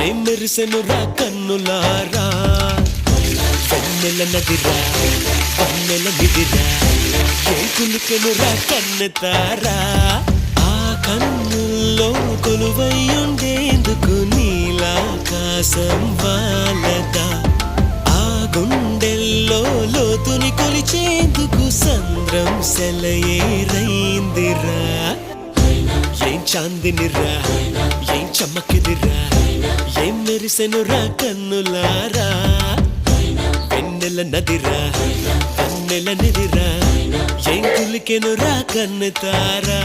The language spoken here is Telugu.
ఏం మెరిసెనురా కన్నులారా వెన్నెల నదిరా వన్నెల నిదిరా ఏం కులికెనురా కన్నెతారా ఆ కన్నుల్లో కొలువయ్యుండేందుకు నీలాకాశం వాలదా ఆ గుండెల్లో లోతుని కొలిచేందుకు సంద్రం సెలయేరైందిరా ఏం చాందినిరా ఏం చమ్మకిదిరా ఏం మెరిసెనురా కన్నులారా వెన్నెల నదిరా వన్నెల నిదిరా ఏం కులికెనురా కన్నెతారా